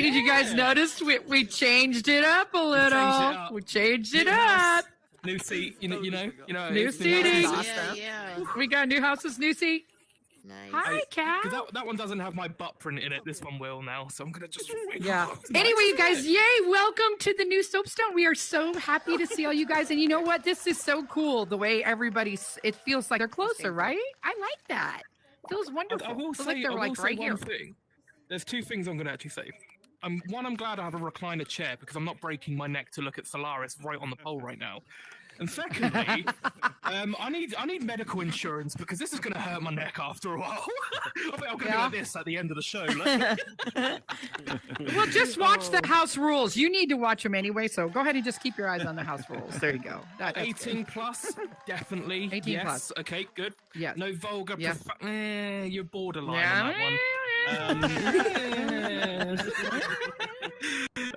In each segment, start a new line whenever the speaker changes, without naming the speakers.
Did you guys notice we changed it up a little? We changed it up.
New seat, you know.
New seating.
Yeah.
We got new houses, new seat.
Nice.
Hi, Cal.
Because that one doesn't have my butt print in it. This one will now, so I'm gonna just.
Yeah. Anyway, you guys, yay! Welcome to the new Soapstone. We are so happy to see all you guys, and you know what? This is so cool. The way everybody's, it feels like they're closer, right? I like that. Feels wonderful.
I will
Feels
say,
like they're like right here.
one thing. There's two things I'm gonna actually say. One, I'm glad I have a recliner chair because I'm not breaking my neck to look at Solaris right on the pole right now. And secondly, I need medical insurance because this is going to hurt my neck after a while. I think I'm going to be like this at the end of the show.
Well, just watch the house rules. You need to watch them anyway, so go ahead and just keep your eyes on the house rules. There you go. That's
18
good.
plus, definitely.
18
yes.
Plus.
Okay, good.
Yeah.
No vulgar.
Yeah.
You're borderline on that one.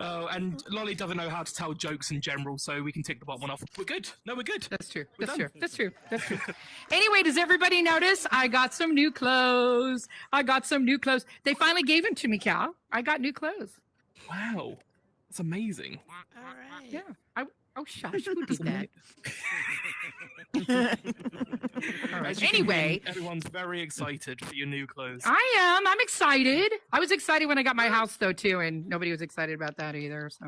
Oh, and Lolly doesn't know how to tell jokes in general, so we can tick the bottom one off. We're good. No, we're good.
That's true.
We're
That's
done.
true. That's true. That's true. Anyway, does everybody notice? I got some new clothes. They finally gave them to me, Cal. I got new clothes.
Wow, that's amazing.
All right.
Yeah. Oh, shush. Who did that? All right.
As you can
Anyway,
hear, everyone's very excited for your new clothes.
I am. I'm excited. I was excited when I got my house, though, too, and nobody was excited about that either. So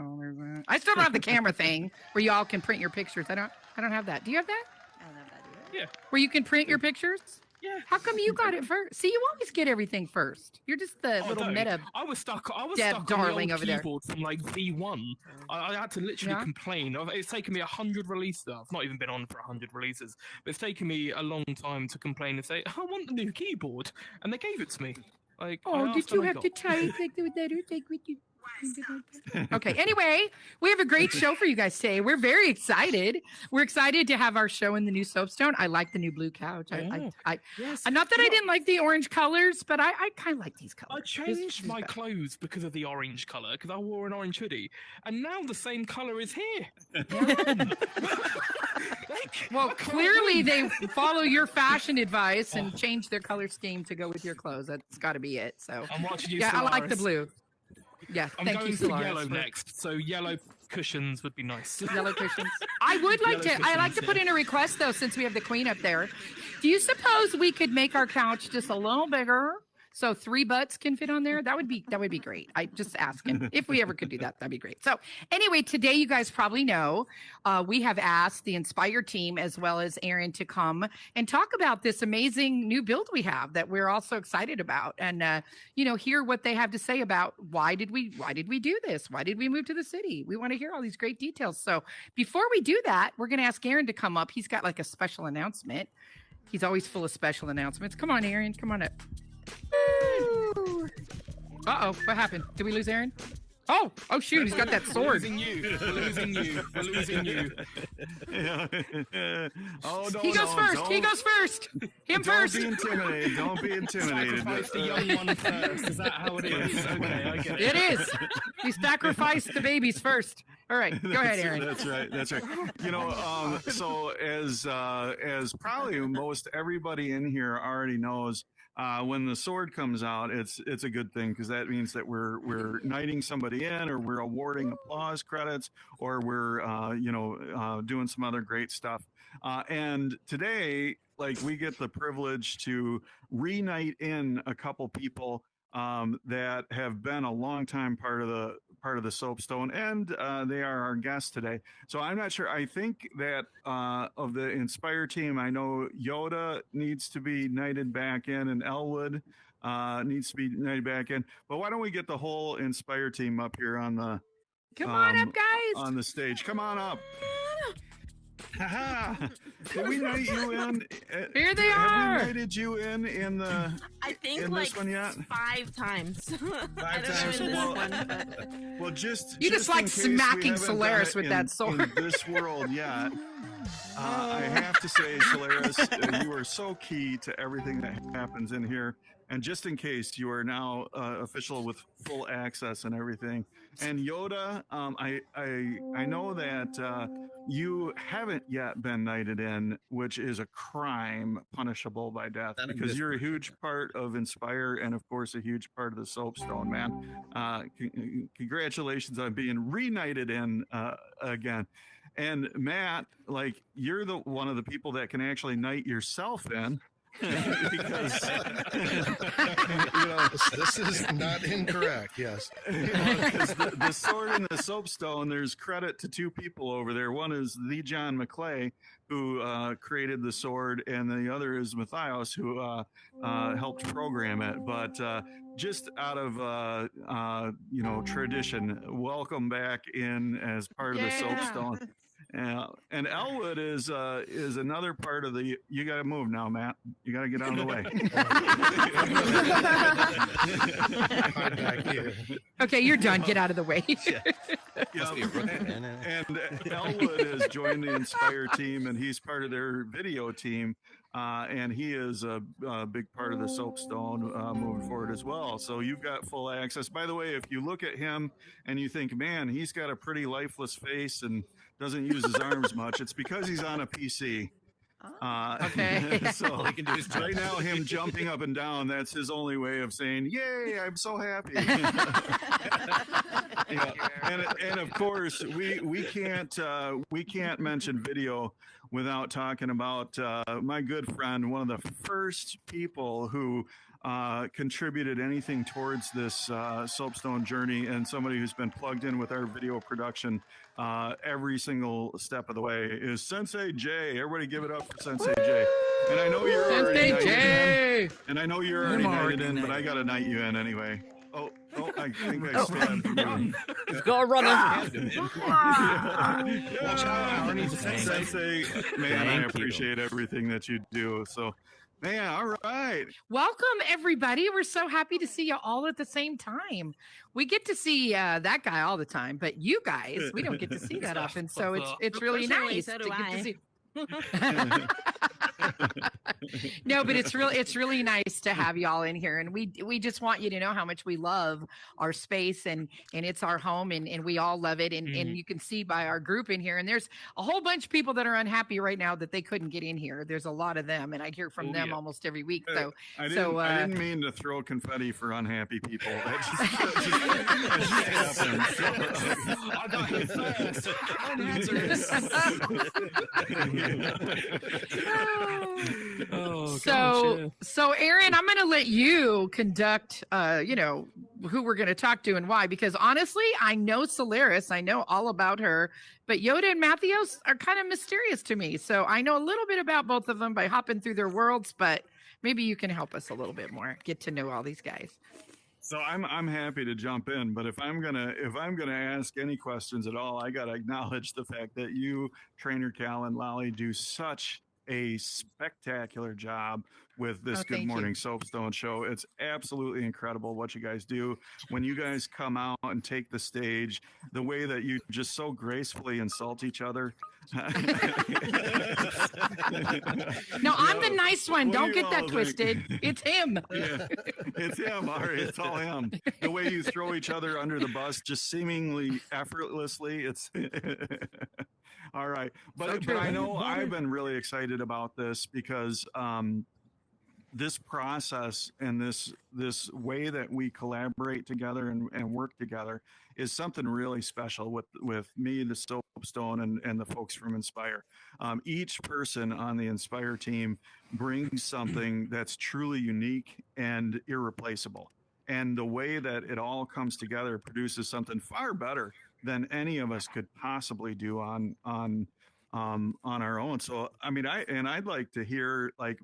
I still don't have the camera thing where y'all can print your pictures. I don't have that. Do you have that?
I don't have that either.
Yeah.
Where you can print your pictures?
Yeah.
How come you got it first? See, you always get everything first. You're just the little
no.
meta.
I was stuck
Deb
on
darling
the old
over there.
keyboard from like V1. I had to literally
Yeah.
complain. It's taken me 100 releases. I've not even been on for 100 releases, but it's taken me a long time to complain and say, I want the new keyboard. And they gave it to me. Like, I
Oh,
asked
did you
and I
have to
got.
type like with that or like with you? Okay. Anyway, we have a great show for you guys today. We're very excited. We're excited to have our show in the new Soapstone. I like the new blue couch.
Yes.
Not that I didn't like the orange colors, but I kind of like these colors.
I changed my clothes because of the orange color, because I wore an orange hoodie, and now the same color is here.
Well, clearly they follow your fashion advice and change their color scheme to go with your clothes. That's got to be it. So
I'm watching you.
yeah, I like the
Solaris.
blue. Yeah,
I'm
thank
going
you,
for
Solaris,
yellow next, so yellow cushions would be nice.
Yellow cushions. I would like to. I like to put in a request though, since we have the queen up there. Do you suppose we could make our couch just a little bigger so 3 butts can fit on there? That would be great. I just asking if we ever could do that. That'd be great. So anyway, today you guys probably know we have asked the Nspire team as well as Aaron to come and talk about this amazing new build we have that we're all so excited about, and hear what they have to say about why did we do this? Why did we move to the city? We want to hear all these great details. So before we do that, we're going to ask Aaron to come up. He's got like a special announcement. He's always full of special announcements. Come on, Aaron. Come on up. Uh-oh, what happened? Did we lose Aaron? Oh shoot, he's got that sword.
We're losing you.
Oh, no,
He goes first. He goes first. Him first.
Don't be intimidated.
Sacrifice the young one first. Is that how it is? Okay, I get it.
It is. He sacrificed the babies first. All right, go ahead, Aaron.
That's right. So as probably most everybody in here already knows, when the sword comes out, it's a good thing because that means that we're knighting somebody in, or we're awarding applause credits, or we're doing some other great stuff. And today, like, we get the privilege to re-knight in a couple people that have been a long time part of the Soapstone, and they are our guests today. So I'm not sure. I think that of the Nspire team, I know Yoda needs to be knighted back in, and Elwood needs to be knighted back in. But why don't we get the whole Nspire team up here on the
Come on up, guys.
on the stage? Come on up. Did we knight you in?
Here they
Have
are.
we knighted you in the?
I think
In
like
this one yet?
5 times.
Five times. Well, just
You just
in
like
case
smacking
we haven't
Solaris
done
with
it
that sword.
in this world yet. I have to say, Solaris, you are so key to everything that happens in here. And just in case, you are now official with full access and everything. And Yoda, I know that you haven't yet been knighted in, which is a crime punishable by death, because you're a huge part of Inspire and, of course, a huge part of the Soapstone, man. Congratulations on being re-knighted in again. And Matt, like, you're the one of the people that can actually knight yourself in. Because
this is not incorrect. Yes,
because the sword and the soapstone, there's credit to two people over there. One is the John McClay, who created the sword, and the other is Matthios, who helped program it. But just out of tradition, welcome back in as part of the soapstone. And Elwood is another part of the. You got to move now, Matt. You got to get out of the way.
Okay, you're done. Get out of the way.
And Elwood has joined the Inspire team, and he's part of their video team. And he is a big part of the Soapstone moving forward as well. So you've got full access. By the way, if you look at him and you think, man, he's got a pretty lifeless face and doesn't use his arms much, it's because he's on a PC.
Okay.
So he can do his right now, him jumping up and down, that's his only way of saying, yay, I'm so happy. And of course, we can't mention video without talking about my good friend, one of the first people who contributed anything towards this Soapstone journey, and somebody who's been plugged in with our video production every single step of the way, is Sensei Jay. Everybody give it up for Sensei Jay. And I know you're already knighted in, and I know you're already knighted in, but I got to knight you in anyway. Oh, I think I still have to move.
You've got to run
him. Sensei, man, I appreciate everything that you do. So, man, all right.
Welcome, everybody. We're so happy to see you all at the same time. We get to see that guy all the time, but you guys, we don't get to see that often. So it's really nice to get to see. No, but it's really nice to have y'all in here, and we just want you to know how much we love our space, and it's our home, and we all love it, and you can see by our group in here, and there's a whole bunch of people that are unhappy right now that they couldn't get in here. There's a lot of them, and I hear from them almost every week. So
I didn't mean to throw confetti for unhappy people. That just happened.
I got hit first.
So Aaron, I'm going to let you conduct, who we're going to talk to and why, because honestly, I know Solaris, I know all about her, but Yoda and Matthios are kind of mysterious to me. So I know a little bit about both of them by hopping through their worlds, but maybe you can help us a little bit more, get to know all these guys.
So I'm happy to jump in, but if I'm gonna ask any questions at all, I gotta acknowledge the fact that you, Trainer Cal and Lolly, do such a spectacular job with this Good Morning Soapstone show. It's absolutely incredible what you guys do when you guys come out and take the stage, the way that you just so gracefully insult each other.
No, I'm the nice one. Don't get that twisted. It's him.
Yeah, it's him. All right, it's all him. The way you throw each other under the bus, just seemingly effortlessly. It's all right. But I know I've been really excited about this because this process and this way that we collaborate together and work together is something really special with me, the Soapstone, and the folks from Inspire. Each person on the Inspire team brings something that's truly unique and irreplaceable. And the way that it all comes together produces something far better than any of us could possibly do on our own. So, I mean, I'd like to hear, like,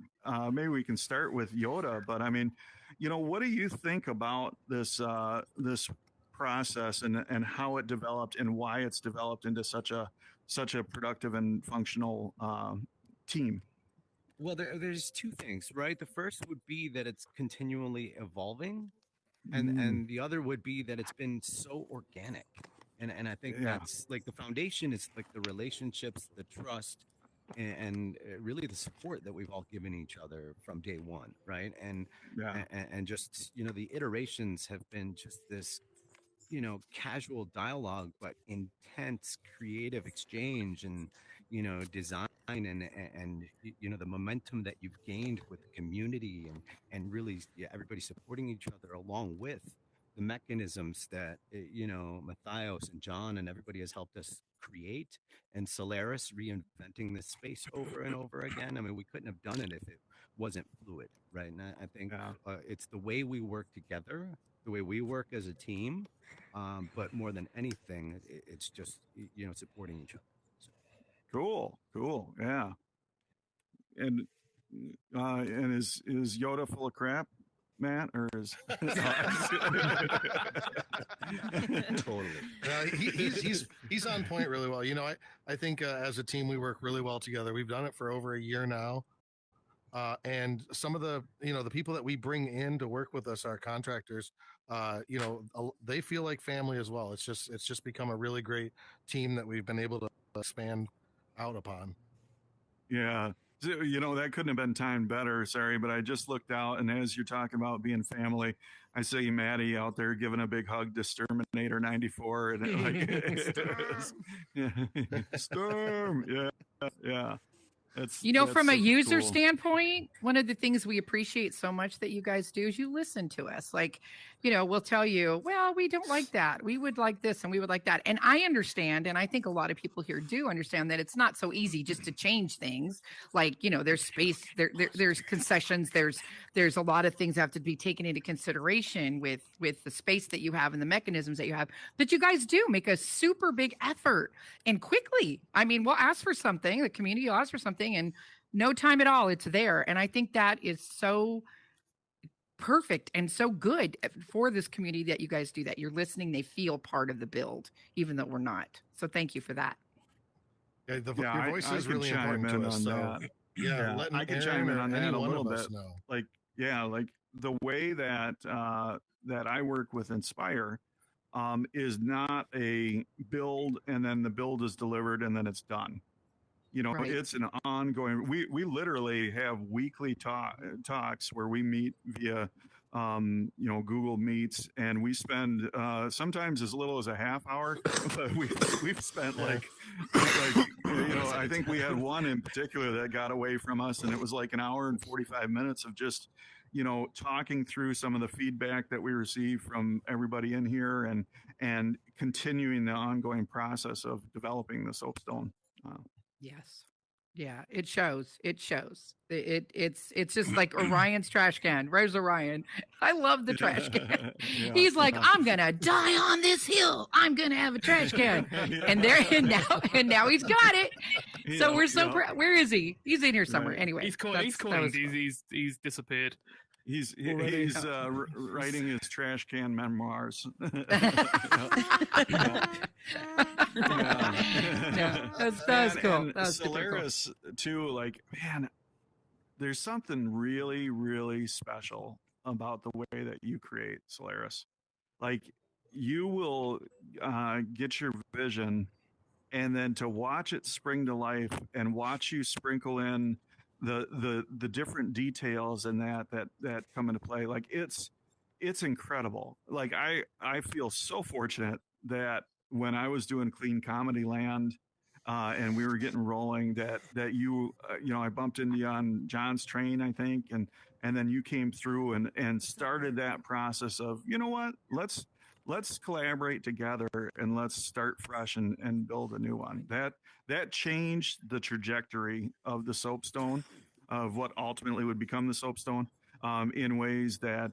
maybe we can start with Yoda, but I mean, what do you think about this process and how it developed and why it's developed into such a productive and functional team?
Well, there's two things, right? The first would be that it's continually evolving, and the other would be that it's been so organic. And I think that's like the foundation is like the relationships, the trust, and really the support that we've all given each other from day one, right?
Yeah.
And just the iterations have been just this casual dialogue, but intense creative exchange and design and the momentum that you've gained with the community and really everybody supporting each other along with the mechanisms that Matthios and John and everybody has helped us create, and Solaris reinventing this space over and over again. I mean, we couldn't have done it if it wasn't fluid, right? And I think it's the way we work together, the way we work as a team, but more than anything, it's just supporting each other. So.
Cool. Yeah. And is Yoda full of crap, Matt, or is
Totally?
He's on point really well. I think as a team we work really well together. We've done it for over a year now. And some of the people that we bring in to work with us, our contractors, they feel like family as well. It's just become a really great team that we've been able to expand out upon.
Yeah. That couldn't have been timed better. Sorry, but I just looked out, and as you're talking about being family, I see Maddie out there giving a big hug to Terminator 94, and Storm. Yeah. That's
from a
super
user
cool.
standpoint, one of the things we appreciate so much that you guys do is you listen to us. Like, we'll tell you, well, we don't like that. We would like this and we would like that. And I understand. And I think a lot of people here do understand that it's not so easy just to change things. Like, there's space, there's concessions, there's a lot of things that have to be taken into consideration with the space that you have and the mechanisms that you have. But you guys do make a super big effort and quickly. I mean, we'll ask for something, the community will ask for something, and no time at all, it's there. And I think that is so perfect and so good for this community that you guys do that. You're listening, they feel part of the build, even though we're not. So thank you for that.
Yeah, your voice is really important to us. So
yeah, I can chime in on that a little bit. Like the way that that I work with Nspire is not a build and then the build is delivered and then it's done. Right. It's an ongoing. We literally have weekly talks where we meet via Google Meets, and we spend sometimes as little as a half hour, but we've spent I think we had one in particular that got away from us, and it was like an hour and 45 minutes of just talking through some of the feedback that we receive from everybody in here and continuing the ongoing process of developing the Soapstone.
Yes. Yeah, it shows. It's just like Orion's trash can. Where's Orion? I love the trash can. Yeah. He's like, I'm gonna die on this hill. I'm gonna have a trash can. And now he's got it. So we're so proud. Where is he? He's in here somewhere. Right. Anyway,
he's disappeared.
He's writing his trash can memoirs.
That's cool.
That's Solaris too. Like, man, there's something really, really special about the way that you create Solaris. Like, you will get your vision, and then to watch it spring to life and watch you sprinkle in the different details and that come into play. Like, it's incredible. Like, I feel so fortunate that when I was doing Clean Comedy Land and we were getting rolling, that you I bumped into you on John's train, I think, and then you came through and started that process of, what, let's collaborate together and let's start fresh and build a new one. That changed the trajectory of the Soapstone, of what ultimately would become the Soapstone, in ways that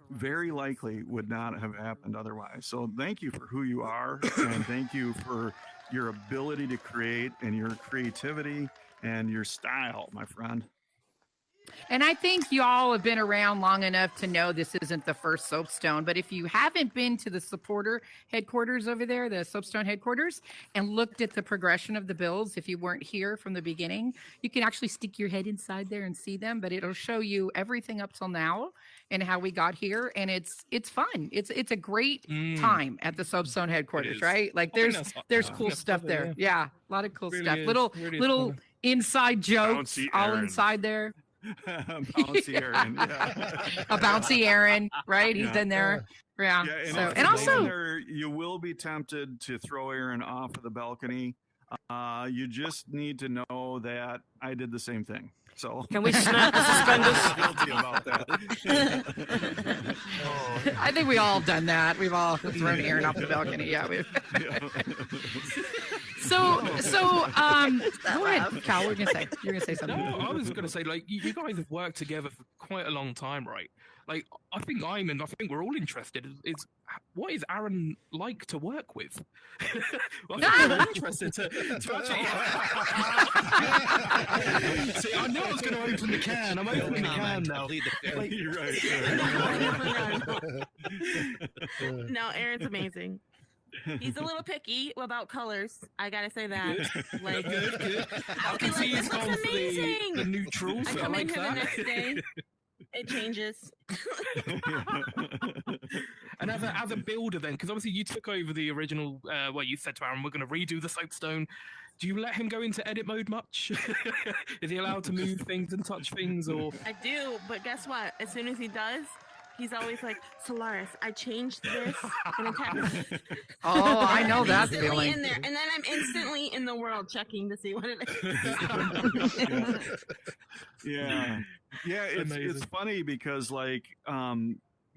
very likely would not have happened otherwise. So thank you for who you are, and thank you for your ability to create and your creativity and your style, my friend.
And I think you all have been around long enough to know this isn't the first Soapstone. But if you haven't been to the supporter headquarters over there, the Soapstone headquarters, and looked at the progression of the builds, if you weren't here from the beginning, you can actually stick your head inside there and see them. But it'll show you everything up till now and how we got here, and it's fun. It's a great
Mm,
time at the Soapstone
it
headquarters,
is.
right? Like
I think
there's
I think
cool
that's
stuff
part of
there.
it,
Yeah, a lot of cool
Really
stuff.
is.
Little
Really is
little
fun.
inside jokes
Bouncy
all
Aaron.
inside there.
Bouncy Aaron. Yeah.
A bouncy Aaron, right? He's
Yeah.
in there. Yeah.
Yeah, and
So
if
and
you go in
also
there, you will be tempted to throw Aaron off of the balcony. You just need to know that I did the same thing. So
Can we snap the suspenders?
guilty about that.
I think we all done that. We've all thrown Aaron off the balcony. Yeah. So go ahead, Cal. What were you gonna say? You're gonna say something.
No, I was going to say, like, you guys have worked together for quite a long time, right? Like, I think I think we're all interested. Is what is Aaron like to work with? Well, I think we're interested to actually. See, I knew I was going to open the can. I'm opening the can now.
Lead the fifth.
You're right.
No, Aaron's amazing. He's a little picky about colors. I gotta say that. Like,
Good. I can
like,
see he's
this looks
gone for the
amazing.
neutrals.
I
I
come in
like
here the
that.
next day. It changes.
And as a builder, then, because obviously you took over the original. Well, you said to Aaron, "We're going to redo the Soapstone." Do you let him go into edit mode much? Is he allowed to move things and touch things, or?
I do, but guess what? As soon as he does, he's always like, Solaris, I changed this. And it's
Oh, I know that
instantly
feeling.
in there. And then I'm instantly in the world checking to see what it is.
Yeah. It's
Amazing.
funny because like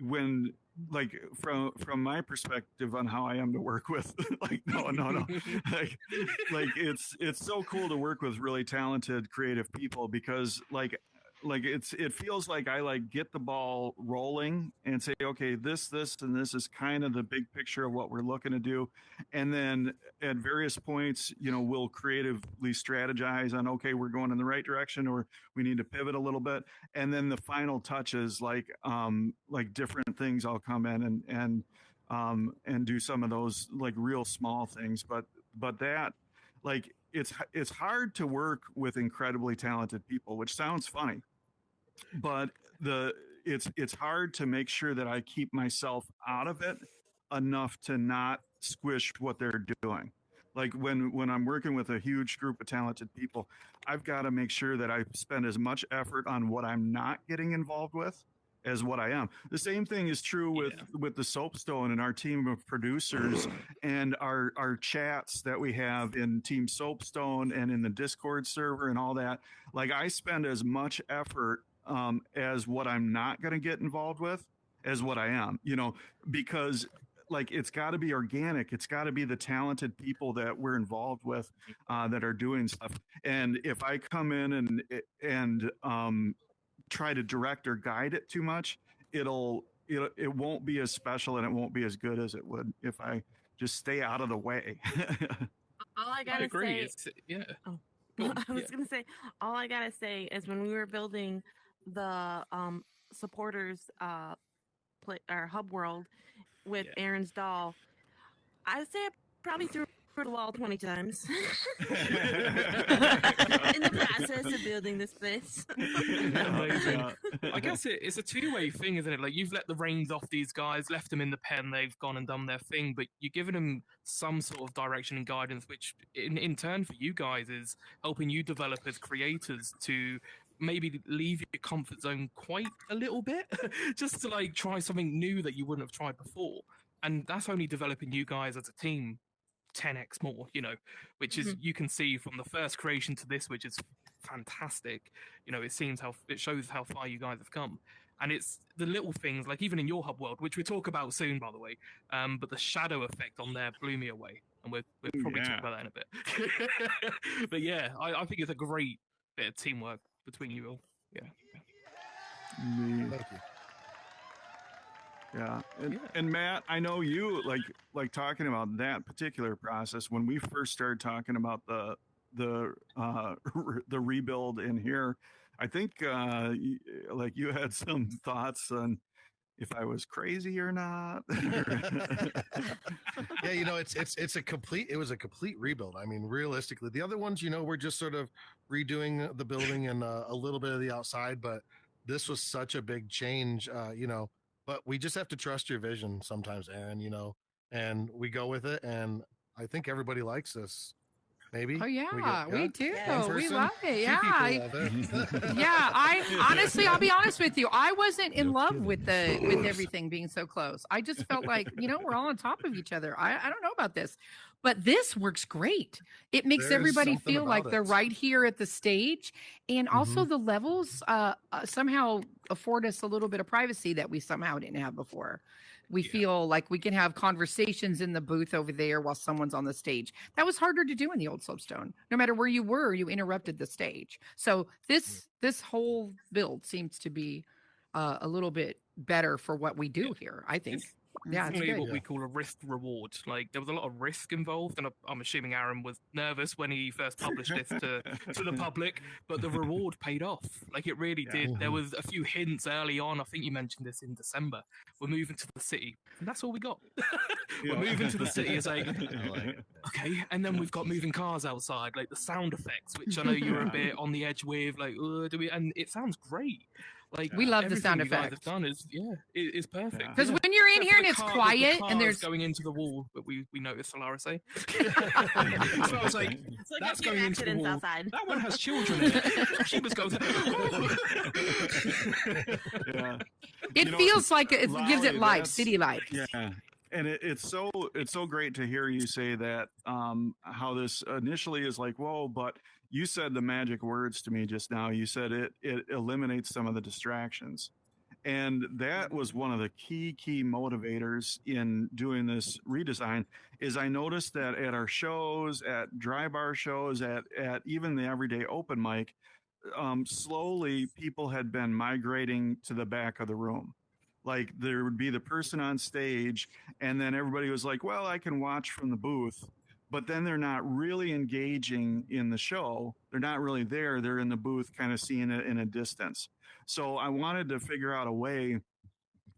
when like from my perspective on how I am to work with like no like it's so cool to work with really talented creative people because like it feels like I like get the ball rolling and say, okay, this and this is kind of the big picture of what we're looking to do. And then at various points, we'll creatively strategize on, okay, we're going in the right direction or we need to pivot a little bit. And then the final touches, like different things I'll come in and do some of those like real small things. But that like, it's hard to work with incredibly talented people, which sounds funny, but it's hard to make sure that I keep myself out of it enough to not squish what they're doing. Like when I'm working with a huge group of talented people, I've got to make sure that I spend as much effort on what I'm not getting involved with as what I am. The same thing is true with the Soapstone and our team of producers and our chats that we have in Team Soapstone and in the Discord server and all that. Like I spend as much effort as what I'm not going to get involved with as what I am, because like it's got to be organic. It's got to be the talented people that we're involved with that are doing stuff. And if I come in and try to direct or guide it too much, it won't be as special and it won't be as good as it would if I just stay out of the way.
All I
I
gotta
agree.
say,
Yeah.
Oh.
Go on,
I was
yeah.
gonna say, all I gotta say is when we were building the supporters our hub world with
Yeah.
Aaron's doll, I'd say I probably threw the wall 20 times in the process of building this place.
Amazing. I guess it's a two-way thing, isn't it? Like you've let the reins off these guys, left them in the pen, they've gone and done their thing, but you're giving them some sort of direction and guidance, which in turn for you guys is helping you develop as creators to maybe leave your comfort zone quite a little bit, just to like try something new that you wouldn't have tried before. And that's only developing you guys as a team 10x more, which is you can see from the first creation to this, which is fantastic. It shows how far you guys have come. And it's the little things, like even in your hub world, which we'll talk about soon, by the way. But the shadow effect on there blew me away, and we'll probably talk about that in a bit. But yeah, I think it's a great bit of teamwork between you all. Yeah.
Thank you.
Yeah. And Matt, I know you like talking about that particular process when we first started talking about the rebuild in here. I think you had some thoughts on if I was crazy or not.
Yeah, it was a complete rebuild. I mean, realistically, the other ones, we're just sort of redoing the building and a little bit of the outside, but this was such a big change, but we just have to trust your vision sometimes, Aaron, and we go with it. And I think everybody likes this. Maybe.
Oh
We
yeah,
get-
we
yeah?
do.
Yes.
One
We
person?
love it.
Two
Yeah.
people love it.
Yeah, I'll be honest with you. I wasn't in love with everything being so close. I just felt like, we're all on top of each other. I don't know about this, but this works great. It makes
There's
everybody
something
feel like
about
they're
it.
right here at the stage. And also the levels somehow afford us a little bit of privacy that we somehow didn't have before. We feel like we can have conversations in the booth over there while someone's on the stage. That was harder to do in the old Soapstone. No matter where you were, you interrupted the stage. So this whole build seems to be a little bit better for what we do here. I think. Yeah, it's
Definitely
good.
what we
Yeah.
call a risk reward. Like there was a lot of risk involved, and I'm assuming Aaron was nervous when he first published this to the public. But the reward paid off. Like it really did. There was a few hints early on. I think you mentioned this in December. We're moving to the city, and that's all we got. We're moving to the city. It's like okay, and then we've got moving cars outside, like the sound effects, which I know you were a bit on the edge with. Like, do we? And it sounds great. Like
We love the sound
everything you guys
effects.
have done is perfect.
Because
Yeah.
when you're in
Except
here
for
and
the
it's
car-
quiet
the
and
cars
there's
going into the wall, but we noticed Solaris30. So I was like,
It's like
that's
a few
going into the
accidents
wall.
outside.
That one has children in it. She was going.
Yeah.
it feels like it gives
Lolly,
it life,
that's-
city life.
Yeah. And it's so great to hear you say that, how this initially is like, whoa, but you said the magic words to me just now. You said it eliminates some of the distractions. And that was one of the key motivators in doing this redesign is I noticed that at our shows, at dry bar shows, at even the everyday open mic, slowly people had been migrating to the back of the room. Like there would be the person on stage and then everybody was like, well, I can watch from the booth, but then they're not really engaging in the show. They're not really there. They're in the booth kind of seeing it in a distance. So I wanted to figure out a way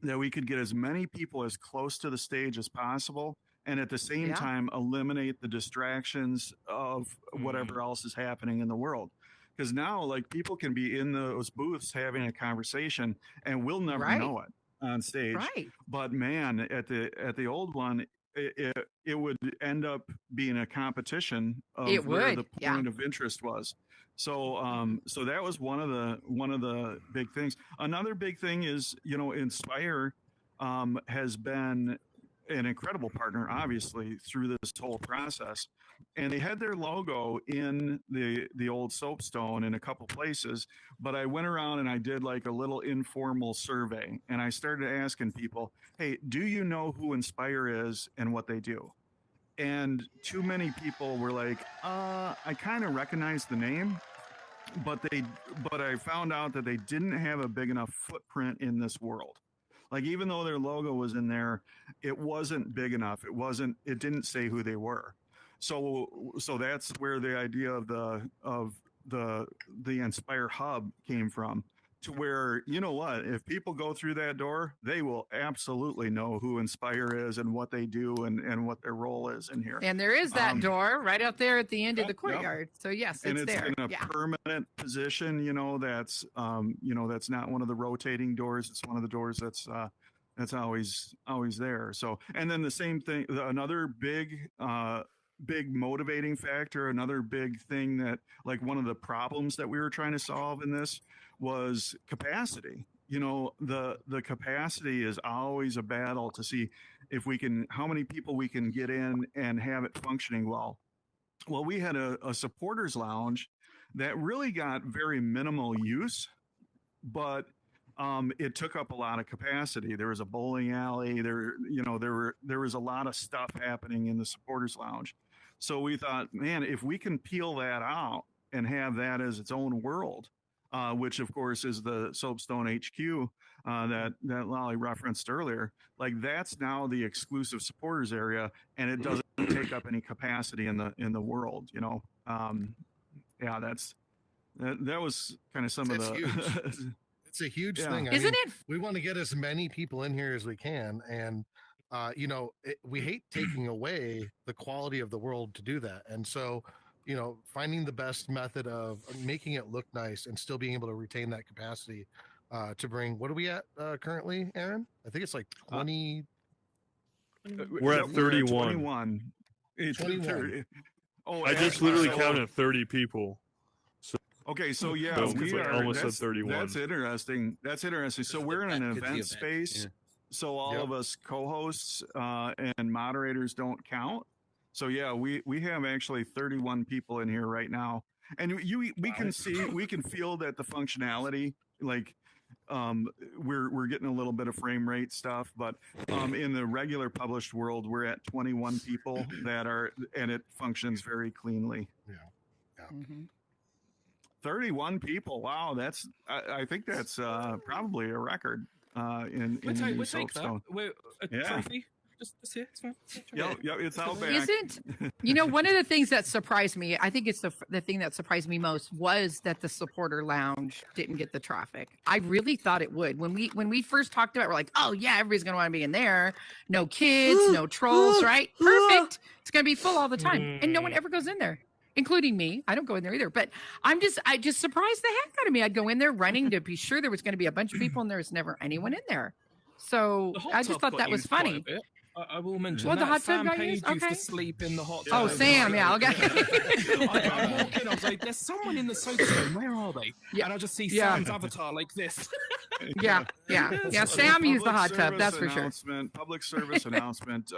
that we could get as many people as close to the stage as possible and at the same
Yeah.
time eliminate the distractions of whatever else is happening in the world. Because now, like, people can be in those booths having a conversation and we'll never
Right.
know it on stage.
Right.
But man, at the old one, it would end up being a competition of
It
where
would,
the
yeah.
point of interest was. So so that was one of the big things. Another big thing is, Nspire has been an incredible partner, obviously, through this whole process. And they had their logo in the old Soapstone in a couple places, but I went around and I did like a little informal survey, and I started asking people, "Hey, do you know who Nspire is and what they do?" And too many people were like, I kind of recognize the name, but I found out that they didn't have a big enough footprint in this world. Like even though their logo was in there, it wasn't big enough. It didn't say who they were. So that's where the idea of the Nspire hub came from, to where, you know what, if people go through that door, they will absolutely know who Nspire is and what they do and what their role is in here.
And there is that door right out there at the end of the
Yep.
courtyard. So yes,
And it's
there.
in a
Yeah.
permanent position, that's that's not one of the rotating doors. It's one of the doors that's always there. So, and then the same thing, another big motivating factor, another big thing that, like, one of the problems that we were trying to solve in this was capacity. The capacity is always a battle to see how many people we can get in and have it functioning well. Well, we had a supporters lounge that really got very minimal use, but it took up a lot of capacity. There was a bowling alley. There was a lot of stuff happening in the supporters lounge. So we thought, man, if we can peel that out and have that as its own world, which of course is the Soapstone HQ that Lolly referenced earlier, like that's now the exclusive supporters area, and it doesn't take up any capacity in the world. Yeah, that was kind of some
It's
of the.
huge. It's a huge
Yeah.
thing.
Isn't it?
We want to get as many people in here as we can, and we hate taking away the quality of the world to do that. And so, finding the best method of making it look nice and still being able to retain that capacity to bring. What are we at currently, Aaron? I think it's like 20.
We're at 31.
21. It's
21.
30. Oh,
I just literally counted 30 people.
Okay, so yeah,
So
we
we
are
almost at
that's,
31.
That's interesting. That's interesting. So we're in an
That could be
event
event,
space.
yeah.
So all of us co-hosts and moderators don't count. So yeah, we have actually 31 people in here right now, and we can see, we can feel that the functionality, like we're getting a little bit of frame rate stuff, but in the regular published world, we're at 21 people that are, and it functions very cleanly.
Yeah.
Mhm.
31 people. Wow, that's I think that's probably a record in
We'll
the new
take that.
Soapstone.
We're a
Yeah.
trophy. Just here. It's fine.
Yep, it's out back.
Isn't one of the things that surprised me? I think it's the thing that surprised me most was that the supporter lounge didn't get the traffic. I really thought it would. When we first talked about it, we're like, oh yeah, everybody's gonna want to be in there. No kids, no trolls, right? Perfect. It's gonna be full all the time, and no one ever goes in there, including me. I don't go in there either. But I just surprised the heck out of me. I'd go in there running to be sure there was going to be a bunch of people, and there was never anyone in there. So
The hot
I just
tub
thought
got
that was
used quite a
funny.
bit. I will mention
Well,
that.
the hot tub
Sam
got
Page
used?
used
Okay.
to sleep in the hot tub.
Oh, Sam, yeah, okay.
I walk in, I was like, there's someone in the Soapstone. Where are they?
Yeah.
And I just see
Yeah.
Sam's avatar like this.
Yeah. Sam used the hot tub, that's for sure.
Public service announcement: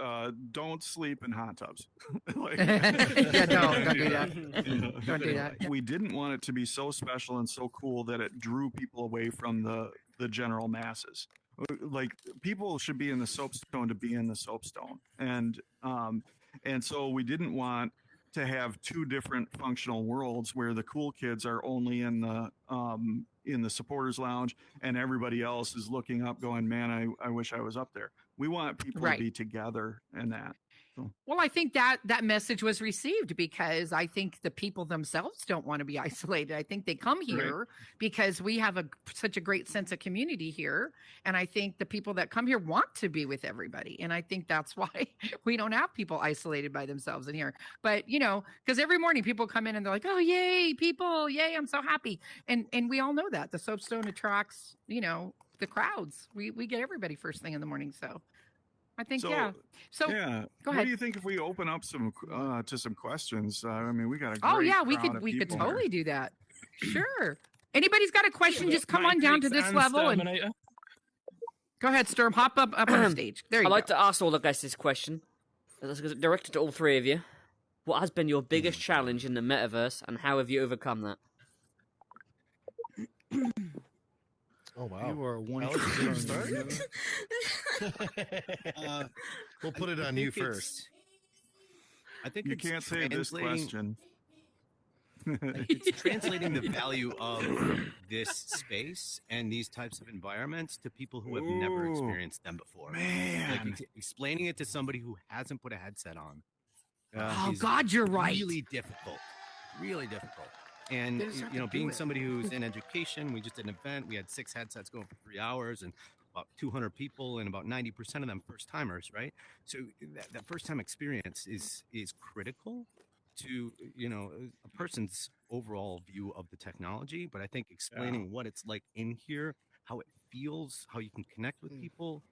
don't sleep in hot tubs. Like,
Yeah, don't do that. Don't do that. Yeah.
We didn't want it to be so special and so cool that it drew people away from the general masses. Like, people should be in the Soapstone to be in the Soapstone, and so we didn't want to have two different functional worlds where the cool kids are only in the supporters lounge and everybody else is looking up going, man, I wish I was up there. We want people
Right.
to be together in that. So.
Well, I think that message was received because I think the people themselves don't want to be isolated. I think they come here because we have such a great sense of community here. And I think the people that come here want to be with everybody. And I think that's why we don't have people isolated by themselves in here. But, because every morning people come in and they're like, oh, yay, people, yay, I'm so happy. And we all know that the Soapstone attracts, the crowds. We get everybody first thing in the morning. So I think, So
yeah.
Go
What
ahead.
do you think if we open up some to some questions? I mean, we got a great
Oh yeah, we
crowd
could
of
we could
people here.
totally do that. Sure. Anybody's got a question? Just come on down to this level and go ahead, Sturm. Hop up on the stage. There you
I'd
go.
like to ask all the guys this question. It's directed to all three of you. What has been your biggest challenge in the metaverse, and how have you overcome that?
Oh wow!
You are one.
Alex, you start? We'll put it on you first.
I think
You
it's
can't say this
translating-
question.
It's translating the value of this space and these types of environments to people who have never
Ooh.
experienced them before.
Man.
Like explaining it to somebody who hasn't put a headset on.
Oh
is
God, you're right.
Really difficult. Really difficult. And
There's something to
being
it.
somebody who's in education, we just did an event. We had 6 headsets going for 3 hours and about 200 people, and about 90% of them first timers, right? So that first time experience is critical to a person's overall view of the technology. But I think explaining what it's like in here, how it feels, how you can connect with people,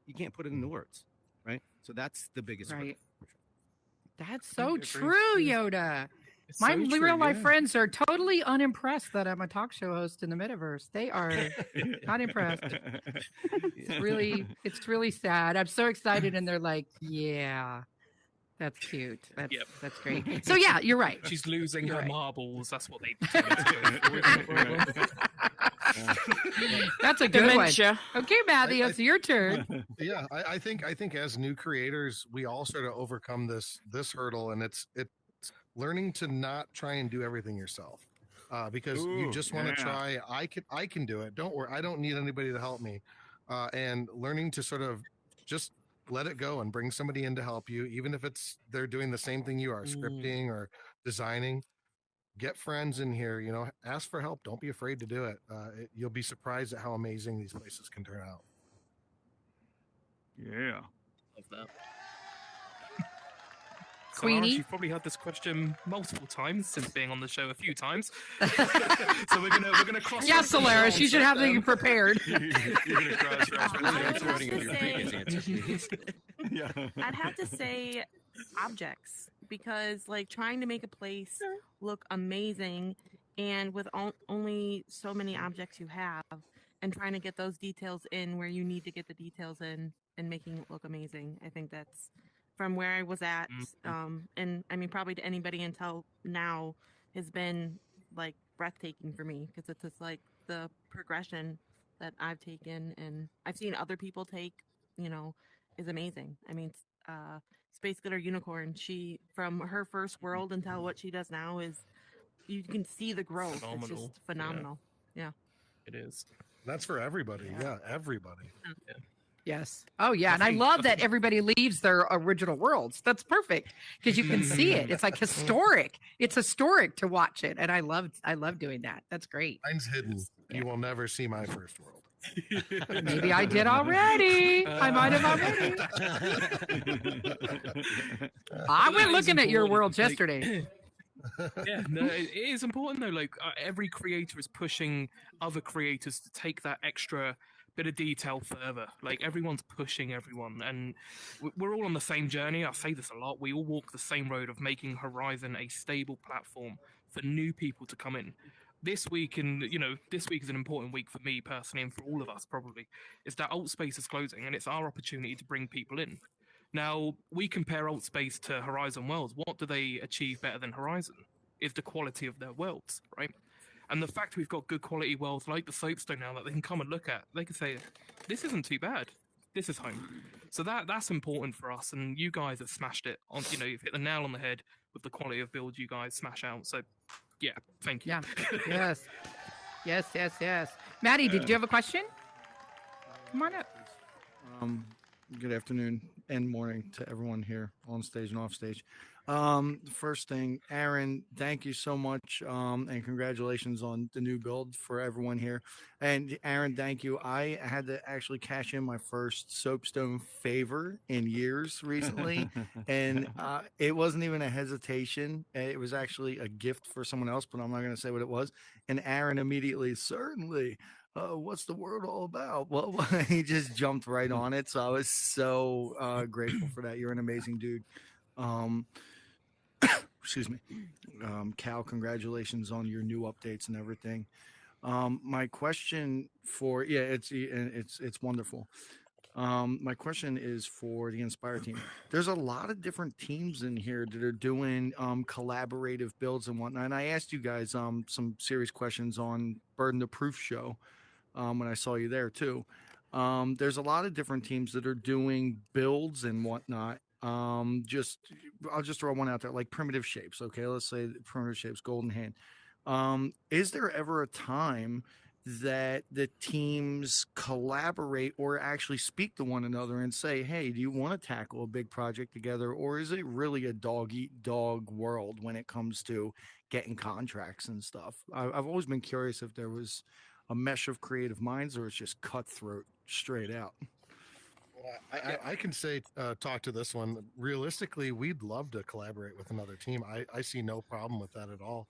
you can't put it into words, right? So that's the biggest
Right.
hurdle.
That's so
it
true,
brings-
Yoda.
It's
My
so true,
real life
yeah.
friends are totally unimpressed that I'm a talk show host in the metaverse. They are not impressed. It's really sad. I'm so excited, and they're like, "Yeah, that's cute. That's great." So yeah, you're right.
She's losing
You're
her
right.
marbles. That's what they tell her to do.
That's a good one.
Dementia.
Okay, Matthios, your turn.
Yeah, I think as new creators, we all sort of overcome this hurdle, and it's learning to not try and do everything yourself, because you
Ooh,
just want to
yeah.
try. I can do it. Don't worry. I don't need anybody to help me, and learning to sort of just let it go and bring somebody in to help you, even if they're doing the same thing you are, scripting or designing. Get friends in here. Ask for help. Don't be afraid to do it. You'll be surprised at how amazing these places can turn out.
Yeah.
Love that.
Queenie?
You've probably heard this question multiple times since being on the show a few times. So we're gonna cross.
Yeah, Solaris, you should have something prepared.
You're gonna cross-reference
I
the
would
answer.
have to say,
Yeah.
I'd have to say objects, because like trying to make a place look amazing and with only so many objects you have, and trying to get those details in where you need to get the details in and making it look amazing. I think that's from where I was at. And I mean, probably to anybody until now has been like breathtaking for me, because it's just like the progression that I've taken and I've seen other people take, is amazing. I mean, Space Glitter Unicorn, she, from her first world until what she does now, is, you can see the growth. It's just phenomenal. Yeah.
It is.
That's for everybody. Yeah, everybody.
Yeah.
Yes. Oh, yeah. And I love that everybody leaves their original worlds. That's perfect because you can see it. It's like historic. It's historic to watch it, and I love doing that. That's great.
Mine's hidden.
Yeah.
You will never see my first world.
Maybe I did already. I might have already. I went looking at your worlds yesterday.
Yeah, no, it is important though. Like every creator is pushing other creators to take that extra bit of detail further. Like everyone's pushing everyone, and we're all on the same journey. I say this a lot. We all walk the same road of making Horizon a stable platform for new people to come in. This week, and this week is an important week for me personally, and for all of us probably, is that Alt Space is closing, and it's our opportunity to bring people in. Now, we compare Alt Space to Horizon Worlds. What do they achieve better than Horizon? Is the quality of their worlds, right? And the fact we've got good quality worlds like the Soapstone now that they can come and look at, they can say, this isn't too bad. This is home. So that's important for us, and you guys have smashed it. You've hit the nail on the head with the quality of build you guys smash out. So, yeah, thank you.
Yeah. Yes. Maddie, did you have a question? Come on up.
Good afternoon and morning to everyone here on stage and off stage. First thing, Aaron, thank you so much, and congratulations on the new build for everyone here. And Aaron, thank you. I had to actually cash in my first Soapstone favor in years recently, and it wasn't even a hesitation. It was actually a gift for someone else, but I'm not going to say what it was. And Aaron immediately, certainly. What's the word all about? Well, he just jumped right on it. So I was so grateful for that. You're an amazing dude. Excuse me. Cal, congratulations on your new updates and everything. My question for, it's wonderful. My question is for the Nspire team. There's a lot of different teams in here that are doing collaborative builds and whatnot. And I asked you guys some serious questions on Burden of Proof show when I saw you there too. There's a lot of different teams that are doing builds and whatnot. I'll just throw one out there, like Primitive Shapes. Okay, let's say Primitive Shapes, Golden Hand. Is there ever a time that the teams collaborate or actually speak to one another and say, hey, do you want to tackle a big project together? Or is it really a dog eat dog world when it comes to getting contracts and stuff? I've always been curious if there was a mesh of creative minds or it's just cutthroat straight out.
Well, I can say, talk to this one. Realistically, we'd love to collaborate with another team. I see no problem with that at all.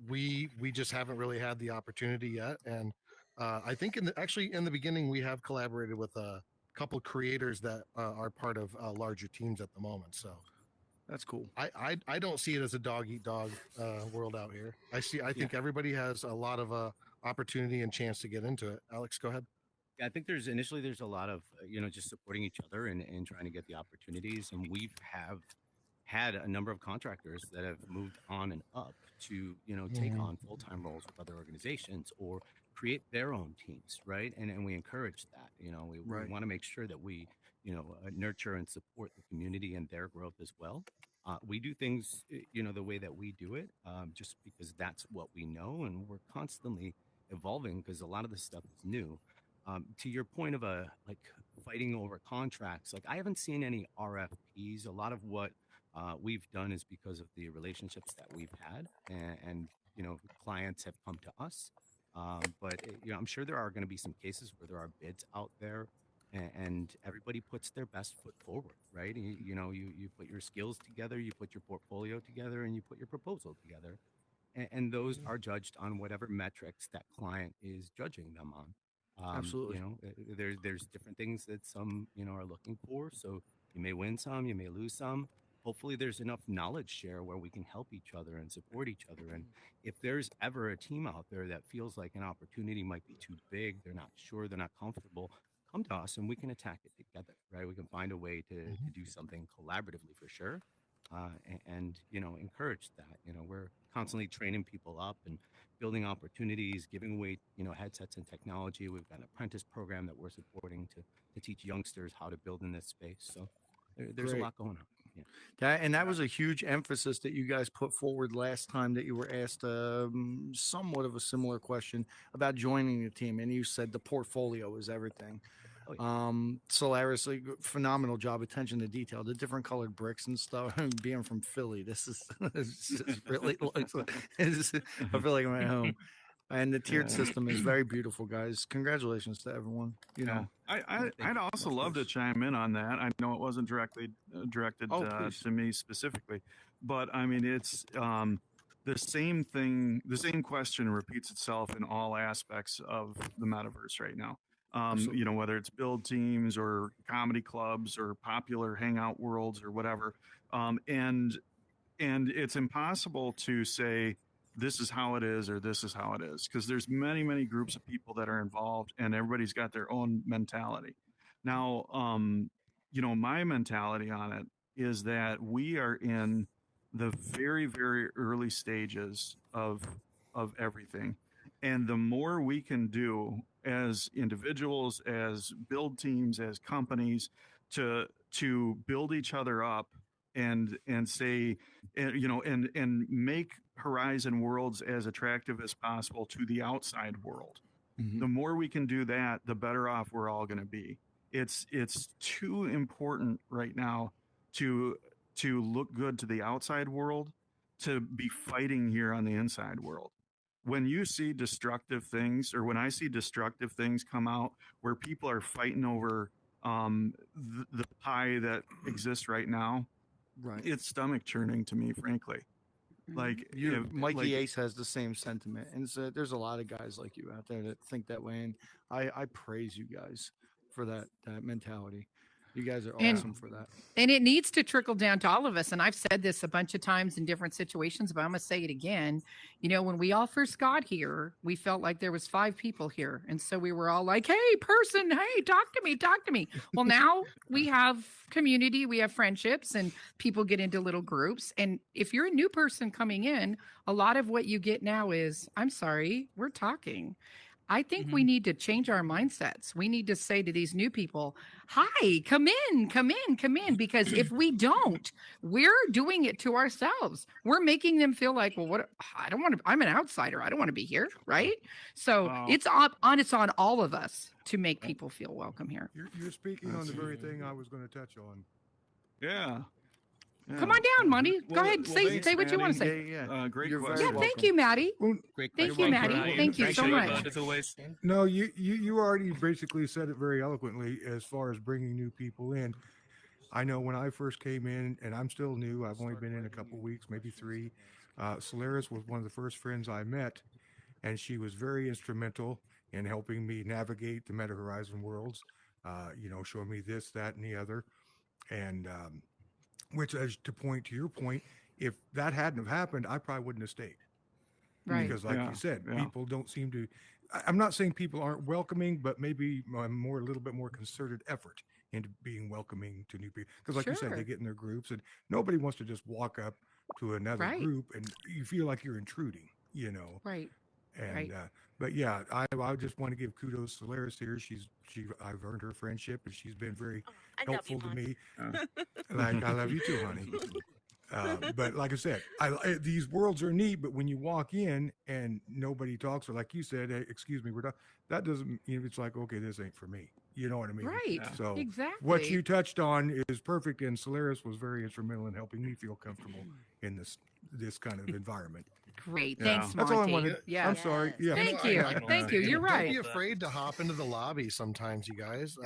We just haven't really had the opportunity yet, and I think in the beginning we have collaborated with a couple creators that are part of larger teams at the moment. So
that's cool.
I don't see it as a dog eat dog world out here. I think everybody has a lot of opportunity and chance to get into it. Alex, go ahead.
Yeah, I think there's a lot of just supporting each other and trying to get the opportunities, and we have had a number of contractors that have moved on and up to take on full-time roles with other organizations or create their own teams, right? And we encourage that. We want to make sure that we nurture and support the community and their growth as well. We do things the way that we do it, just because that's what we know, and we're constantly evolving because a lot of this stuff is new. To your point of fighting over contracts, I haven't seen any RFPs. A lot of what we've done is because of the relationships that we've had, and clients have come to us. But I'm sure there are going to be some cases where there are bids out there, and everybody puts their best foot forward, right? You put your skills together, you put your portfolio together, and you put your proposal together, and those are judged on whatever metrics that client is judging them on.
Absolutely.
There's different things that some are looking for, so you may win some, you may lose some. Hopefully there's enough knowledge share where we can help each other and support each other. And if there's ever a team out there that feels like an opportunity might be too big, they're not sure, they're not comfortable, come to us and we can attack it together, right? We can find a way to do something collaboratively for sure. And encourage that. We're constantly training people up and building opportunities, giving away headsets and technology. We've got an apprentice program that we're supporting to teach youngsters how to build in this space. So there's a lot going on. Yeah.
That was a huge emphasis that you guys put forward last time that you were asked somewhat of a similar question about joining the team, and you said the portfolio is everything.
Oh, yeah.
Solaris, like, phenomenal job, attention to detail, the different colored bricks and stuff. Being from Philly, this is really I feel like I'm at home. And the tiered system is very beautiful, guys. Congratulations to everyone.
I'd also love to chime in on that. I know it wasn't directed to me specifically, but I mean, it's the same thing. The same question repeats itself in all aspects of the metaverse right now. Whether it's build teams or comedy clubs or popular hangout worlds or whatever. And it's impossible to say, this is how it is, or this is how it is, because there's many, many groups of people that are involved and everybody's got their own mentality. Now, my mentality on it is that we are in the very, very early stages of everything. And the more we can do as individuals, as build teams, as companies to build each other up and say, and make Horizon worlds as attractive as possible to the outside world. Mm-hmm. The more we can do that, the better off we're all going to be. It's too important right now to look good to the outside world, to be fighting here on the inside world. When you see destructive things, or when I see destructive things come out where people are fighting over the pie that exists right now, right, it's stomach churning to me, frankly. Like
Mikey Ace has the same sentiment, and so there's a lot of guys like you out there that think that way, and I praise you guys for that mentality. You guys are awesome for that.
And it needs to trickle down to all of us. And I've said this a bunch of times in different situations, but I'm going to say it again. When we all first got here, we felt like there was 5 people here. And so we were all like, hey, person, hey, talk to me. Well, now we have community, we have friendships, and people get into little groups. And if you're a new person coming in, a lot of what you get now is, I'm sorry, we're talking. I think we need to change our mindsets. We need to say to these new people, hi, come in. Because if we don't, we're doing it to ourselves. We're making them feel like, well, I'm an outsider. I don't want to be here. Right. So it's on all of us to make people feel welcome here.
You're speaking on the very thing I was going to touch on.
Yeah.
Come on down, Monty. Go ahead. Say what you want to say.
Great question.
Yeah, thank you, Maddie. Thank you, Maddie. Thank you so much.
As always.
No, you already basically said it very eloquently as far as bringing new people in. I know when I first came in, and I'm still new, I've only been in a couple weeks, maybe 3. Solaris was one of the first friends I met, and she was very instrumental in helping me navigate the Meta Horizon worlds, showing me this, that, and the other. And which, as to your point, if that hadn't have happened, I probably wouldn't have stayed.
Right.
Because like you said, people don't seem to, I'm not saying people aren't welcoming, but maybe a little bit more concerted effort into being welcoming to new people. Because like you said, they get in their groups and nobody wants to just walk up to another group and you feel like you're intruding,
Right.
And, but yeah, I just want to give kudos to Solaris here. I've earned her friendship and she's been very helpful to me. Like, I love you too, honey. But like I said, these worlds are neat, but when you walk in and nobody talks, or like you said, hey, excuse me, that doesn't, it's like, okay, this ain't for me. You know what I mean?
Right.
So
exactly.
What you touched on is perfect. And Solaris was very instrumental in helping me feel comfortable in this kind of environment.
Great.
Yeah.
Thanks,
That's all I
Monty.
wanted.
Yeah.
I'm sorry. Yeah.
Thank
I-
you.
I-
Thank you. You're
Don't
right.
be afraid to hop into the lobby sometimes, you guys.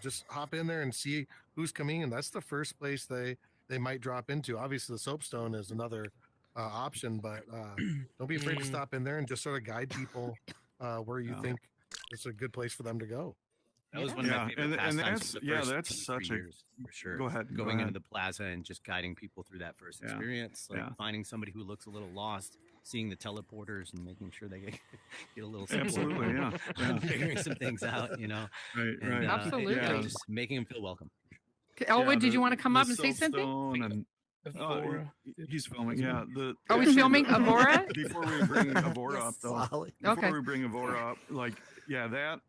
Just hop in there and see who's coming in. That's the first place they might drop into. Obviously, the Soapstone is another option, but don't be afraid to stop in there and just sort of guide people where you think it's a good place for them to go.
That was one of my favorite
and
pastimes
that's
for the first
that's
2 to
such
3
a
years for sure.
Go ahead.
Going into the plaza and just guiding people through that first
Yeah.
experience, like
Yeah.
finding somebody who looks a little lost, seeing the teleporters and making sure they get a little support.
Absolutely, yeah.
and figuring some things out, you know.
Right,
And,
right.
Absolutely.
Yeah.
just making them feel welcome.
Elwood, did
the-
you want to come
the
up and say something?
Soapstone and
Avora
he's filming. Yeah.
Oh, he's filming Avora?
Before we bring Avora up, though.
Solid.
Before
Okay.
we bring Avora up, that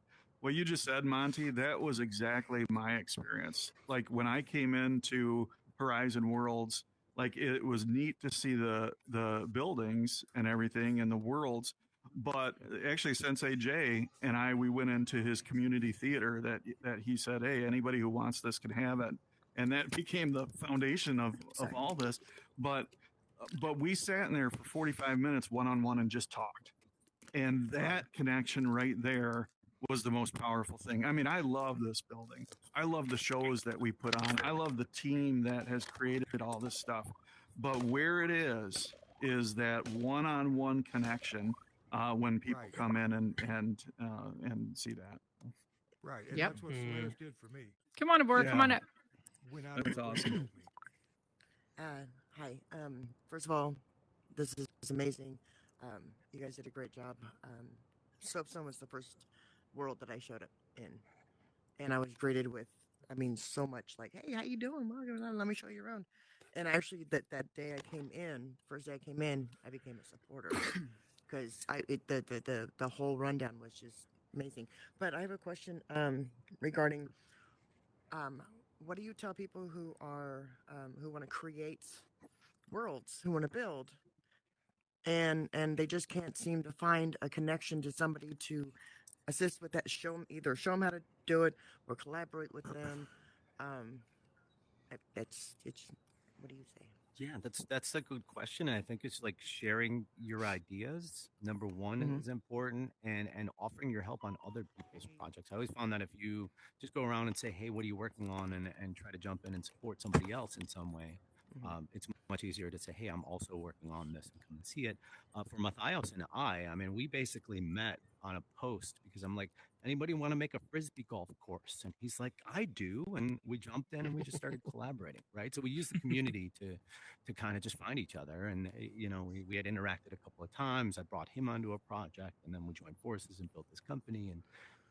what you just said, Monty, that was exactly my experience. Like when I came into Horizon Worlds, like it was neat to see the buildings and everything and the worlds. But actually, Sensei Jay and we went into his community theater that he said, hey, anybody who wants this can have it. And that became the foundation of all this. But we sat in there for 45 minutes one-on-one and just talked. And that connection right there was the most powerful thing. I mean, I love this building. I love the shows that we put on. I love the team that has created all this stuff. But where it is that one-on-one connection when people
Right.
come in and see that.
Right. And
Yep.
that's what Solaris did for me.
Come on, Avora. Come
Yeah.
on up.
Went out
That's
and
awesome.
helped me.
Hi. First of all, this is amazing. You guys did a great job. Soapstone was the first world that I showed up in, and I was greeted with, so much like, "Hey, how you doing? Well, let me show you around." And actually, that day I came in, first day I came in, I became a supporter because the whole rundown was just amazing. But I have a question regarding what do you tell people who are who want to create worlds, who want to build, and they just can't seem to find a connection to somebody to assist with that, either show them how to do it or collaborate with them. It's what do you say?
Yeah, that's a good question. I think it's like sharing your ideas. Number one is important, and offering your help on other people's projects. I always found that if you just go around and say, "Hey, what are you working on?" and try to jump in and support somebody else in some way, it's much easier to say, "Hey, I'm also working on this," and come and see it. For Matthios and I mean, we basically met on a post because I'm like, "Anybody want to make a frisbee golf course?" And he's like, "I do," and we jumped in and we just started collaborating, right? So we used the community to kind of just find each other, and we had interacted a couple of times. I brought him onto a project, and then we joined forces and built this company, and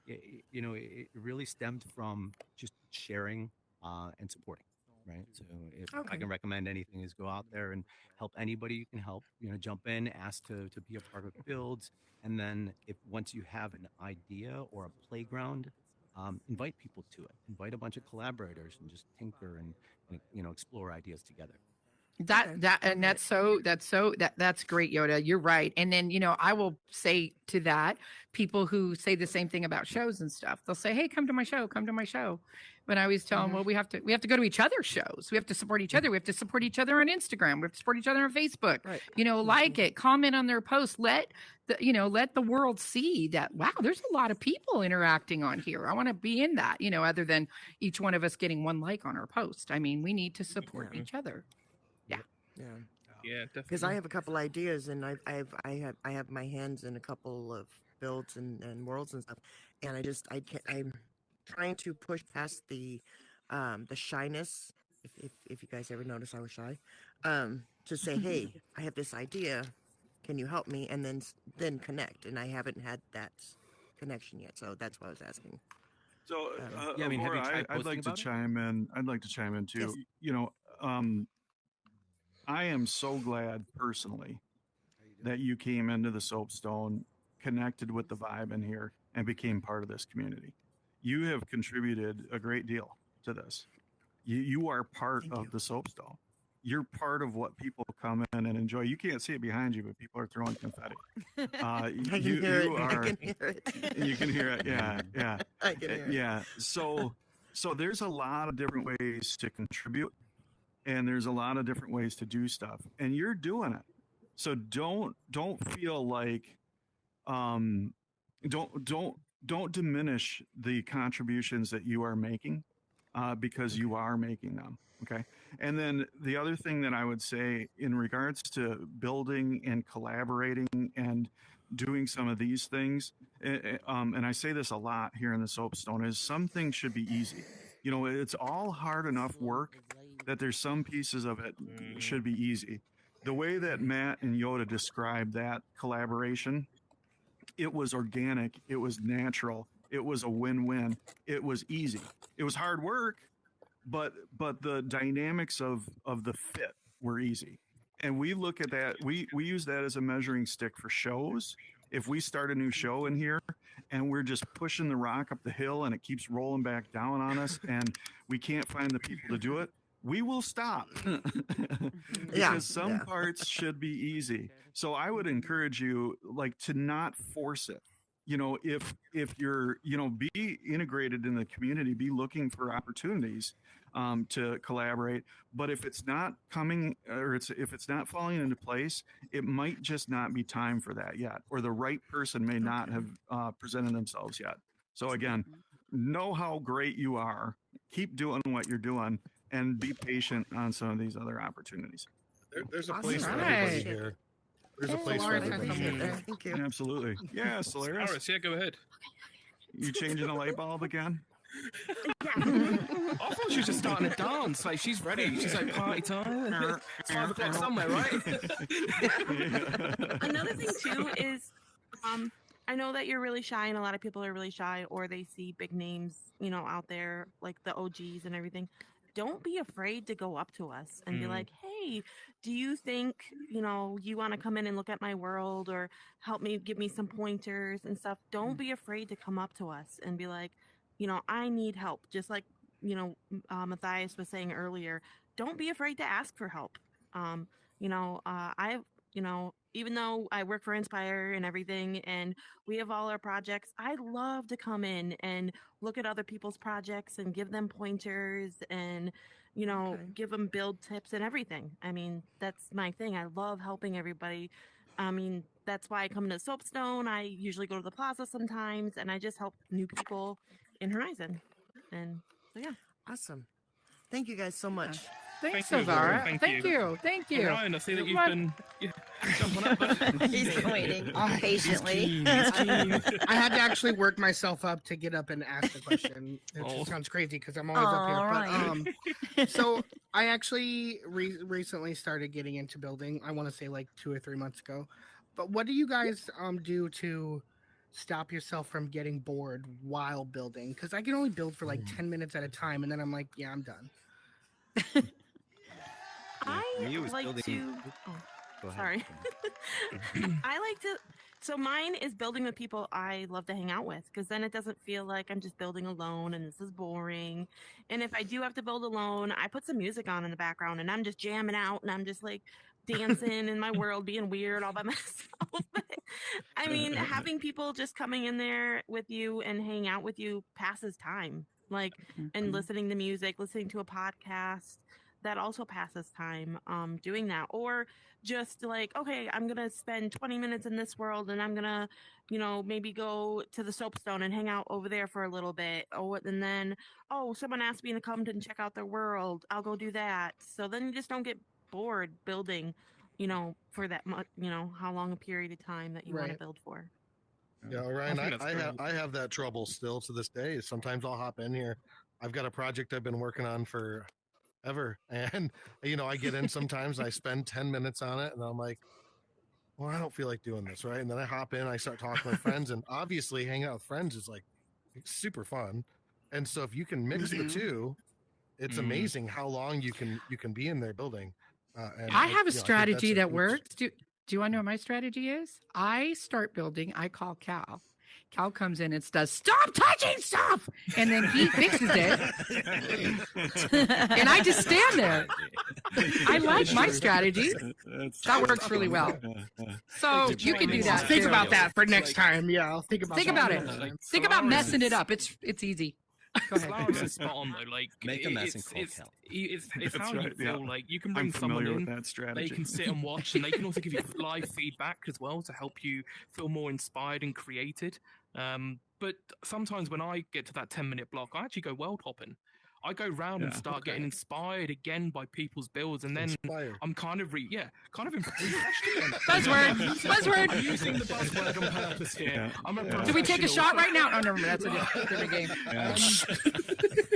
it really stemmed from just sharing and supporting. Right. So if I can recommend anything is go out there and help anybody you can help, jump in, ask to be a part of builds. And then once you have an idea or a playground, invite people to it, invite a bunch of collaborators and just tinker and explore ideas together.
That's great, Yoda. You're right. And then, I will say to that, people who say the same thing about shows and stuff, they'll say, "Hey, come to my show, come to my show." But I always tell them, well, we have to go to each other's shows. We have to support each other. We have to support each other on Instagram. We have to support each other on Facebook.
Right.
Like it, comment on their posts. Let the world see that, wow, there's a lot of people interacting on here. I want to be in that, other than each one of us getting one like on our post. I mean, we need to support each other.
Yeah.
Yeah, definitely.
Because I have a couple ideas, and I have my hands in a couple of builds and worlds and stuff, and I'm trying to push past the shyness. If you guys ever notice I was shy, to say, "Hey, I have this idea. Can you help me?" And then connect. And I haven't had that connection yet, so that's why I was asking.
So,
have you
Avora,
tried
I'd like to
posting
chime in. I'd like to chime in too.
Yes.
I am so glad personally that you came into the Soapstone, connected with the vibe in here, and became part of this community. You have contributed a great deal to this. You are part of the Soapstone. You're part of what people come in and enjoy. You can't see it behind you, but people are throwing confetti.
I can hear it. I can hear it.
You can hear it. Yeah.
I can hear it.
Yeah. So there's a lot of different ways to contribute, and there's a lot of different ways to do stuff, and you're doing it. So don't feel like don't diminish the contributions that you are making, because you are making them. Okay. And then the other thing that I would say in regards to building and collaborating and doing some of these things, and I say this a lot here in the Soapstone, is some things should be easy. You know, it's all hard enough work that there's some pieces of it should be easy. The way that Matt and Yoda described that collaboration, it was organic, it was natural, it was a win-win, it was easy. It was hard work, but the dynamics of the fit were easy. And we look at that, we use that as a measuring stick for shows. If we start a new show in here and we're just pushing the rock up the hill and it keeps rolling back down on us and we can't find the people to do it, we will stop. Because some parts should be easy. So I would encourage you, like, to not force it. You know, if you're, you know, be integrated in the community, be looking for opportunities to collaborate. But if it's not coming, or if it's not falling into place, it might just not be time for that yet, or the right person may not have presented themselves yet. So again, know how great you are, keep doing what you're doing, and be patient on some of these other opportunities.
There's a place for everybody here. There's a place for everybody here.
Thank you.
Absolutely. Yeah, Solaris.
Solaris, yeah, go ahead.
You changing a light bulb again?
I thought she was just starting to dance. Like, she's ready. She's like, party time. It's 5 o'clock somewhere, right?
Another thing too is, I know that you're really shy, and a lot of people are really shy, or they see big names, you know, out there like the OGs and everything. Don't be afraid to go up to us and be like, hey, do you think, you know, you want to come in and look at my world or help me, give me some pointers and stuff? Don't be afraid to come up to us and be like, you know, I need help. Just like, you know, Matthios was saying earlier, don't be afraid to ask for help. You know, even though I work for Nspire and everything, and we have all our projects, I love to come in and look at other people's projects and give them pointers and, you know, give them build tips and everything. I mean, that's my thing. I love helping everybody. I mean, that's why I come to Soapstone. I usually go to the plaza sometimes, and I just help new people in Horizon. And so, yeah.
Awesome. Thank you guys so much.
Thanks,
Thank you,
Savara.
Thank
Thank you. Thank you.
Ryan, I see that you've been jumping up.
He's waiting patiently.
I had to actually work myself up to get up and ask the question. It just sounds crazy because I'm always up here. But, so I actually recently started getting into building. I want to say like 2 or 3 months ago. But what do you guys do to stop yourself from getting bored while building? Because I can only build for like 10 minutes at a time, and then I'm like, yeah, I'm done.
I like to. Oh, sorry. I like to. So mine is building with people I love to hang out with, because then it doesn't feel like I'm just building alone and this is boring. And if I do have to build alone, I put some music on in the background and I'm just jamming out and I'm just like dancing in my world, being weird all by myself. But, I mean, having people just coming in there with you and hang out with you passes time. Like, and listening to music, listening to a podcast, that also passes time, doing that. Or just like, okay, I'm going to spend 20 minutes in this world and I'm going to, you know, maybe go to the Soapstone and hang out over there for a little bit. Oh, and then, someone asked me to come and check out their world. I'll go do that. So then you just don't get bored building, you know, for that much, you know, how long a period of time that you want to build for.
Yeah, Ryan, I have that trouble still to this day. Sometimes I'll hop in here. I've got a project I've been working on for ever, and you know, I get in sometimes, I spend 10 minutes on it, and I'm like, well, I don't feel like doing this, right? And then I hop in, I start talking with friends, and obviously hanging out with friends is like super fun. And so if you can mix the two, it's amazing how long you can be in there building. And
I have a strategy that works. Do you want to know what my strategy is? I start building. I call Cal. Cal comes in and does, stop touching stuff. And then he fixes it. And I just stand there. I like my strategy. That works really well. So you can do that.
Think about that for next time. Yeah, I'll think about
it. Think about messing it up. It's easy. Go ahead.
Solaris is spot on though. Like
Make a mess and call
it's,
Cal.
it's
That's
how you
right,
feel.
yeah.
Like you can bring
I'm
someone
familiar
in.
with that strategy.
They can sit and watch, and they can also give you live feedback as well to help you feel more inspired and created. But sometimes when I get to that 10-minute block, I actually go world hopping. I go round and start getting inspired again by people's builds, and then I'm kind of refreshed again.
Buzzword.
I'm using the buzzword on purpose here. I'm a
Do we take a
professional.
shot right now? Oh, never mind. That's a different game.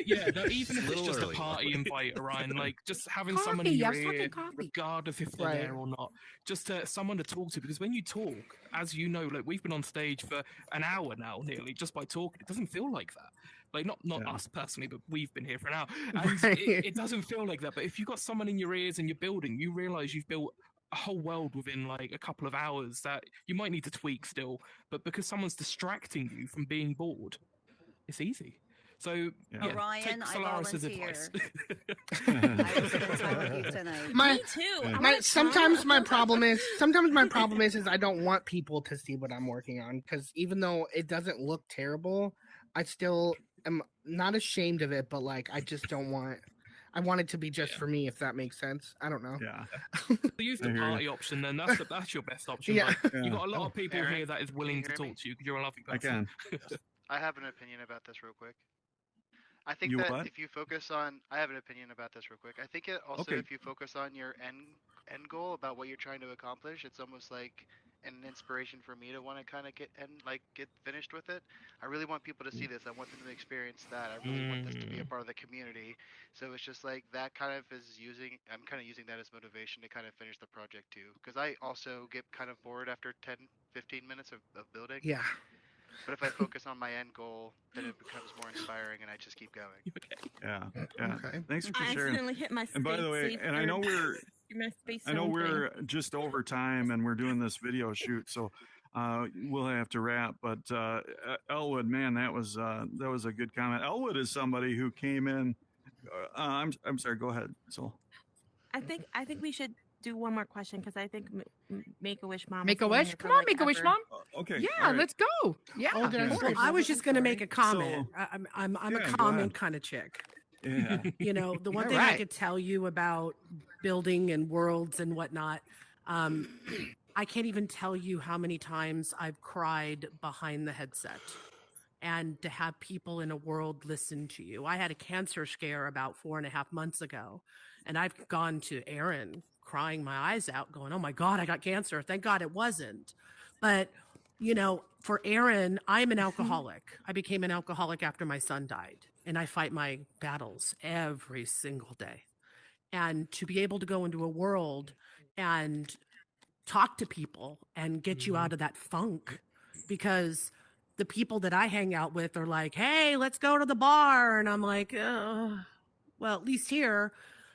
Yeah, no, even if it's just a party invite, Orion, like just having someone in your ear, regardless if they're there or not, just someone to talk to. Because when you talk, as you know, like we've been on stage for an hour now, nearly just by talking, it doesn't feel like that. Like not us personally, but we've been here for an hour, and it doesn't feel like that. But if you've got someone in your ears and you're building, you realize you've built a whole world within like a couple of hours that you might need to tweak still, but because someone's distracting you from being bored, it's easy. So
Orion,
take Solaris' advice.
Me too.
Sometimes my problem is I don't want people to see what I'm working on, because even though it doesn't look terrible, I still am not ashamed of it, but like I just don't want. I want it to be just for me, if that makes sense. I don't know.
Yeah.
Use the party option, then that's your best option.
Yeah.
But you got a lot of people here that is willing to talk to you because you're a lovely person.
I have an opinion about this real quick. I think
You
that
what?
if you focus on, I have an opinion about this real quick. I think it also, if you focus on your end goal about what you're trying to accomplish, it's almost like an inspiration for me to want to kind of get finished with it. I really want people to see this. I want them to experience that. I really want this to be a part of the community. So it's just like that kind of I'm kind of using that as motivation to kind of finish the project too. Because I also get kind of bored after 10, 15 minutes of building.
Yeah.
But if I focus on my end goal, then it becomes more inspiring, and I just keep going.
Yeah. Okay. Thanks for
I
sharing.
accidentally hit my
And by the way,
space
and I know
thing.
we're just over time, and we're doing this video shoot, so we'll have to wrap. But Elwood, man, that was a good comment. Elwood is somebody who came in. I'm sorry. Go ahead. So.
I think we should do one more question, because I think Make-A-Wish Mom.
Make-A-Wish? Come on, Make-A-Wish Mom.
Okay.
Yeah, let's go. Yeah.
Well, I was just going to make a comment. I'm a comment kind of chick.
Yeah.
You know, the one thing I could tell you about building and worlds and whatnot, I can't even tell you how many times I've cried behind the headset. And to have people in a world listen to you. I had a cancer scare about 4.5 months ago, and I've gone to Aaron crying my eyes out going, oh my God, I got cancer. Thank God it wasn't. But, you know, for Aaron, I'm an alcoholic. I became an alcoholic after my son died, and I fight my battles every single day. And to be able to go into a world and talk to people and get you out of that funk, because the people that I hang out with are like, hey, let's go to the bar. And I'm like, well, at least here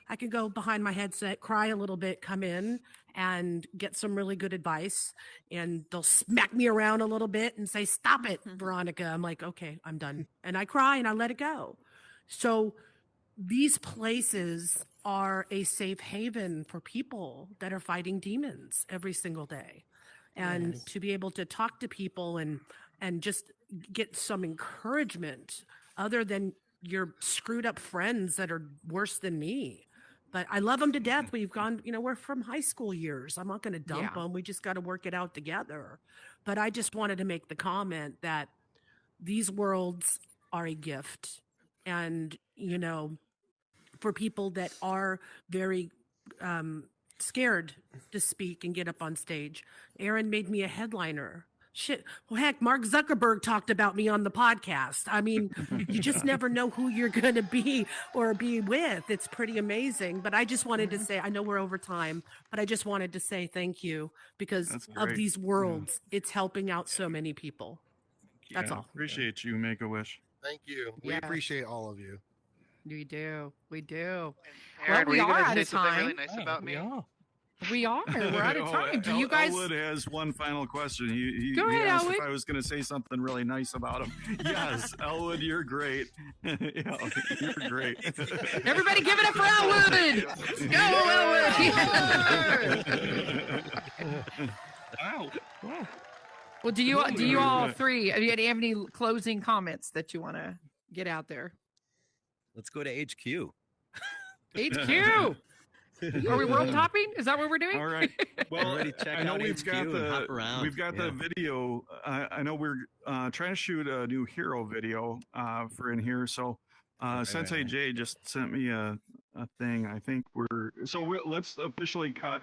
I can go behind my headset, cry a little bit, come in and get some really good advice. And they'll smack me around a little bit and say, stop it, Veronica. I'm like, okay, I'm done. And I cry and I let it go. So these places are a safe haven for people that are fighting demons every single day. And to be able to talk to people and just get some encouragement other than your screwed up friends that are worse than me. But I love them to death. We've gone, you know, we're from high school years. I'm not going to dump them. We just got to work it out together. But I just wanted to make the comment that these worlds are a gift. And, you know, for people that are very scared to speak and get up on stage, Aaron made me a headliner. Shit. Well, heck, Mark Zuckerberg talked about me on the podcast. I mean, you just never know who you're going to be or be with. It's pretty amazing. But I just wanted to say, I know we're over time, but I just wanted to say thank you because of these worlds. It's helping out so many people. That's all.
Appreciate you, Make-A-Wish.
Thank you. We appreciate all of you.
We do. We do.
Aaron,
Well, we are out
say
of
something
time.
really nice about me?
We are. We're out of time. Do you guys?
Elwood has one final question. He
Go ahead,
asked
Elwood.
if I was going to say something really nice about him. Yes, Elwood, you're great. Yeah, you're great.
Everybody give it up for Elwood. Go, Elwood.
Wow.
Well, do you all three? Do you have any closing comments that you want to get out there.
Let's go to HQ.
HQ. Are we world topping? Is that what we're doing?
All right. Well,
Everybody check
I know
out
we've
HQ
got
and hop around.
we've got the video. I know we're trying to shoot a new hero video for in here. So Sensei
right.
Jay just sent me a thing. I think let's officially cut